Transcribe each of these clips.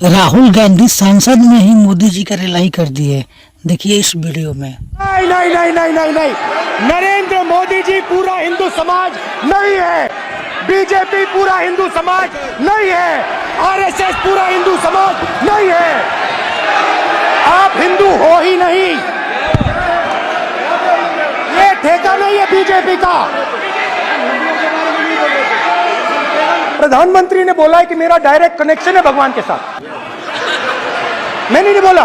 राहुल गांधी सांसद में ही मोदी जी का रिलाई कर दिए। देखिए इस वीडियो में। नहीं नहीं नहीं नहीं नहीं नहीं, नरेंद्र मोदी जी पूरा हिंदू समाज नहीं है, बीजेपी पूरा हिंदू समाज नहीं है, आरएसएस पूरा हिंदू समाज नहीं है। आप हिंदू हो ही नहीं, ये ठेका नहीं है बीजेपी का। प्रधानमंत्री ने बोला है कि मेरा डायरेक्ट कनेक्शन है भगवान के साथ। मैंने नहीं बोला,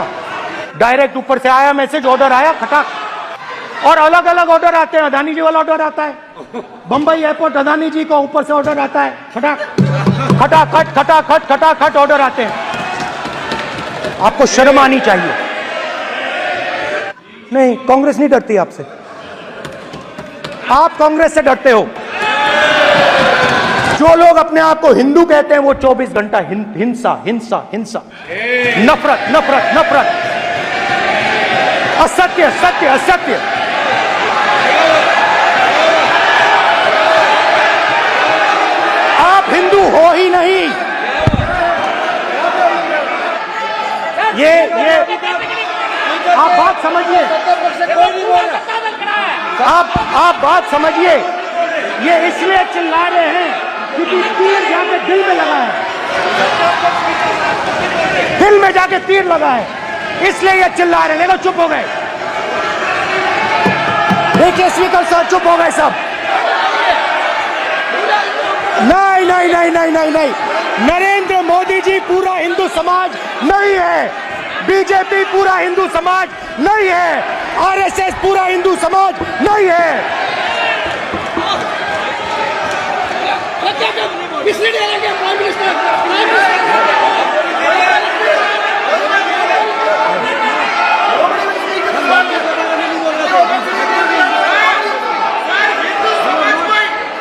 डायरेक्ट ऊपर से आया मैसेज, ऑर्डर आया खटाक, और अलग अलग ऑर्डर आते हैं। अदानी जी वाला ऑर्डर आता है, बंबई एयरपोर्ट अदानी जी को ऊपर से ऑर्डर आता है, खटाक खटाखट खटाखट खटाखट ऑर्डर आते हैं। आपको शर्म आनी चाहिए। नहीं, कांग्रेस नहीं डरती आपसे, आप कांग्रेस से डरते हो। जो लोग अपने आप को हिंदू कहते हैं वो 24 घंटा हिंसा हिंसा हिंसा, नफरत नफरत नफरत, असत्य सत्य असत्य। आप हिंदू हो ही नहीं। ये आप बात समझिए, आप बात समझिए। ये इसलिए चिल्ला रहे हैं क्योंकि तीर जाके दिल में लगा है, दिल में जाके तीर लगा है, इसलिए ये चिल्ला रहे हैं। देखो चुप हो गए, देखिए स्पीकर साहब चुप हो गए सब। नहीं नहीं नहीं नहीं नहीं नहीं, नरेंद्र मोदी जी पूरा हिंदू समाज नहीं है, बीजेपी पूरा हिंदू समाज नहीं है, आरएसएस पूरा हिंदू समाज नहीं है।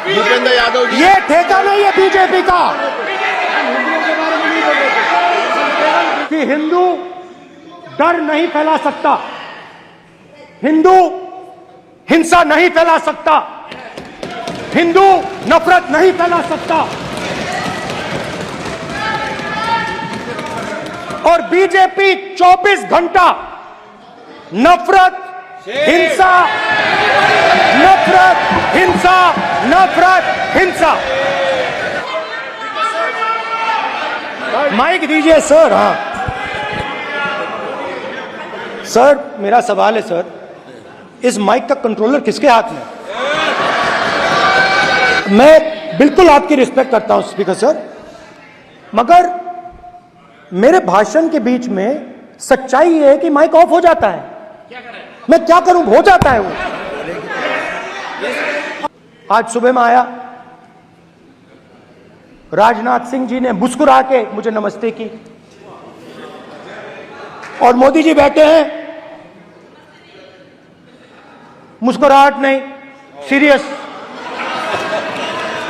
भूपेंद्र यादव जी, ये ठेका नहीं है बीजेपी का कि हिंदू डर नहीं फैला सकता, हिंदू हिंसा नहीं फैला सकता, हिंदू नफरत नहीं फैला सकता। और बीजेपी 24 घंटा नफरत हिंसा नफरत हिंसा नफरत हिंसा। माइक दीजिए सर। हाँ सर, मेरा सवाल है सर, इस माइक का कंट्रोलर किसके हाथ में? मैं बिल्कुल आपकी रिस्पेक्ट करता हूं स्पीकर सर, मगर मेरे भाषण के बीच में सच्चाई है कि माइक ऑफ हो जाता है। मैं क्या करूं, हो जाता है वो। आज सुबह में आया, राजनाथ सिंह जी ने मुस्कुरा के मुझे नमस्ते की, और मोदी जी बैठे हैं, मुस्कुराहट नहीं, सीरियस,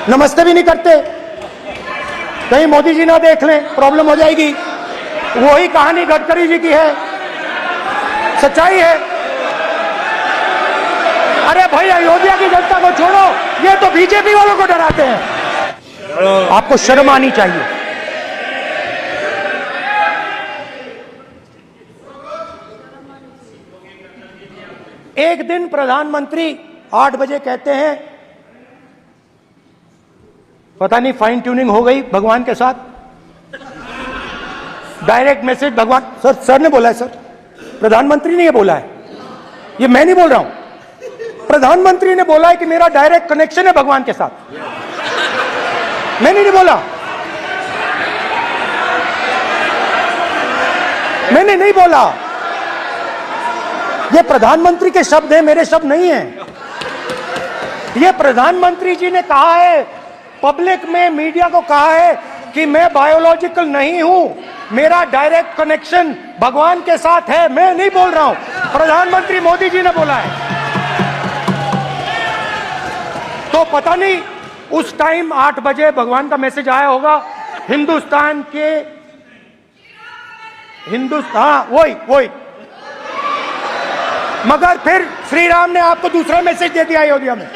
नमस्ते भी नहीं करते। कहीं मोदी जी ना देख लें, प्रॉब्लम हो जाएगी। वही कहानी गडकरी जी की है, सच्चाई है। अरे भाई, अयोध्या की जनता को छोड़ो, ये तो बीजेपी वालों को डराते हैं। आपको शर्म आनी चाहिए। एक दिन प्रधानमंत्री 8 बजे कहते हैं, पता नहीं फाइन ट्यूनिंग हो गई भगवान के साथ, डायरेक्ट मैसेज भगवान। सर ने बोला है सर, प्रधानमंत्री ने ये बोला है, ये मैं नहीं बोल रहा हूं। प्रधानमंत्री ने बोला है कि मेरा डायरेक्ट कनेक्शन है भगवान के साथ। मैंने नहीं बोला, मैंने नहीं बोला। ये प्रधानमंत्री के शब्द हैं, मेरे शब्द नहीं हैं। ये प्रधानमंत्री जी ने कहा है, पब्लिक में, मीडिया को कहा है कि मैं बायोलॉजिकल नहीं हूं, मेरा डायरेक्ट कनेक्शन भगवान के साथ है। मैं नहीं बोल रहा हूं, प्रधानमंत्री मोदी जी ने बोला है। तो पता नहीं उस टाइम 8 बजे भगवान का मैसेज आया होगा हिंदुस्तान के, वही। मगर फिर श्री राम ने आपको दूसरा मैसेज दे दिया अयोध्या में।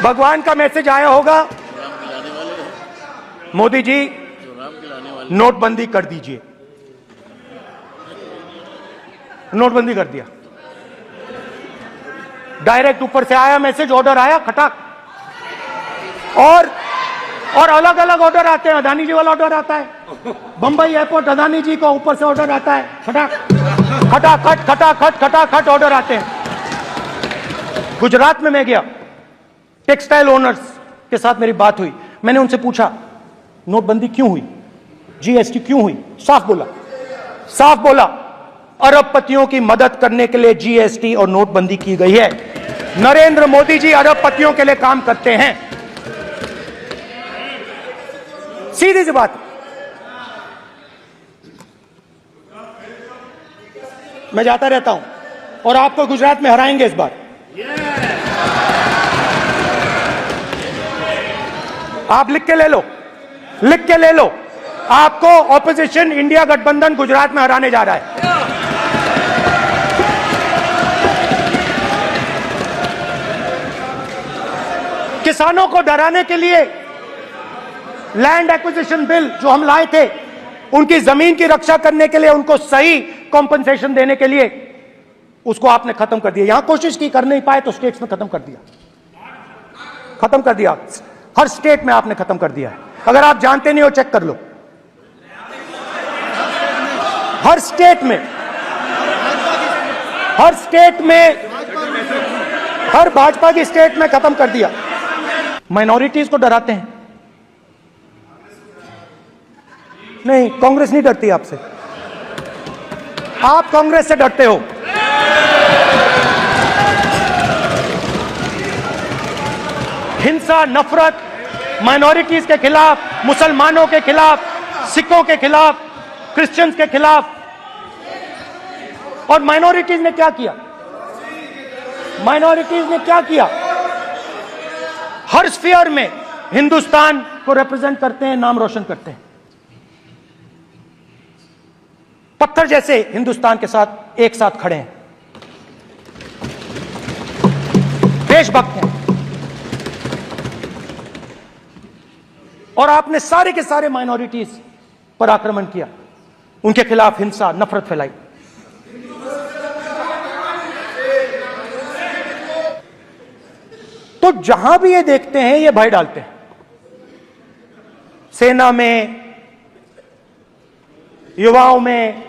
भगवान का मैसेज आया होगा, मोदी जी नोटबंदी कर दीजिए। नोटबंदी कर दिया, डायरेक्ट ऊपर से आया मैसेज, ऑर्डर आया खटाक। और अलग अलग ऑर्डर आते हैं। अदानी जी वाला ऑर्डर आता है, बंबई एयरपोर्ट अदानी जी को ऊपर से ऑर्डर आता है, खटाखट खटाखट खटाखट ऑर्डर आते हैं। गुजरात में मैं गया, टेक्सटाइल ओनर्स के साथ मेरी बात हुई। मैंने उनसे पूछा नोटबंदी क्यों हुई, जीएसटी क्यों हुई? साफ बोला अरबपतियों की मदद करने के लिए जीएसटी और नोटबंदी की गई है। नरेंद्र मोदी जी अरबपतियों के लिए काम करते हैं, सीधी सी बात। मैं जाता रहता हूं और आपको गुजरात में हराएंगे इस बार। आप लिख के ले लो, आपको ऑपोजिशन इंडिया गठबंधन गुजरात में हराने जा रहा है। किसानों को डराने के लिए लैंड एक्विजिशन बिल जो हम लाए थे, उनकी जमीन की रक्षा करने के लिए, उनको सही कॉम्पनसेशन देने के लिए, उसको आपने खत्म कर दिया। यहां कोशिश की, कर नहीं पाए तो स्टेट्स में खत्म कर दिया। हर स्टेट में आपने खत्म कर दिया है। अगर आप जानते नहीं हो चेक कर लो, हर स्टेट में हर भाजपा की स्टेट में खत्म कर दिया। माइनॉरिटीज को डराते हैं। नहीं, कांग्रेस नहीं डरती आपसे, आप कांग्रेस से डरते हो। हिंसा, नफरत माइनॉरिटीज के खिलाफ, मुसलमानों के खिलाफ, सिखों के खिलाफ, क्रिश्चियंस के खिलाफ। और माइनॉरिटीज ने क्या किया? हर स्फीयर में हिंदुस्तान को रिप्रेजेंट करते हैं, नाम रोशन करते हैं। पत्थर जैसे हिंदुस्तान के साथ एक साथ खड़े हैं, देशभक्त हैं। और आपने सारे के सारे माइनॉरिटीज पर आक्रमण किया, उनके खिलाफ हिंसा, नफरत फैलाई। तो जहां भी ये देखते हैं ये भय डालते हैं। सेना में, युवाओं में,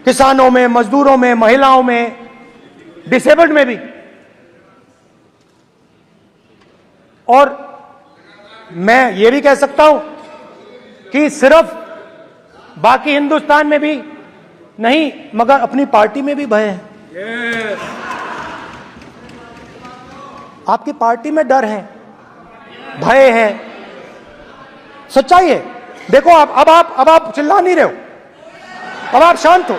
किसानों में, मजदूरों में, महिलाओं में, डिसेबल्ड में भी। और मैं ये भी कह सकता हूं कि सिर्फ बाकी हिंदुस्तान में भी नहीं, मगर अपनी पार्टी में भी भय है। आपकी पार्टी में डर है, भय है, सच्चाई है। देखो अब आप चिल्ला नहीं रहे हो, अब आप शांत हो,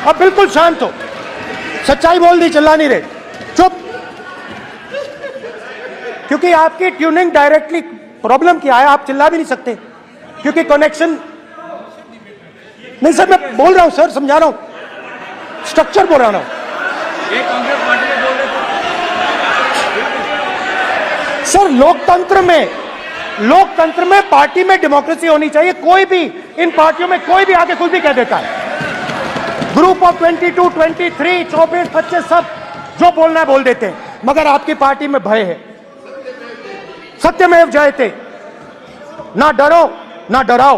अब बिल्कुल शांत हो। सच्चाई बोल दी, चिल्ला नहीं रहे, चुप। क्योंकि आपकी ट्यूनिंग डायरेक्टली प्रॉब्लम क्या है, आप चिल्ला भी नहीं सकते क्योंकि कनेक्शन नहीं। सर मैं बोल रहा हूं, सर समझा रहा हूं, स्ट्रक्चर बोल रहा हूं। सर लोकतंत्र में पार्टी में डेमोक्रेसी होनी चाहिए। कोई भी इन पार्टियों में कोई भी आके कुछ भी कह देता है। ग्रुप ऑफ 22, 23, 24, 25 सब जो बोलना है बोल देते हैं, मगर आपकी पार्टी में भय है। सत्यमेव जयते, ना डरो ना डराओ।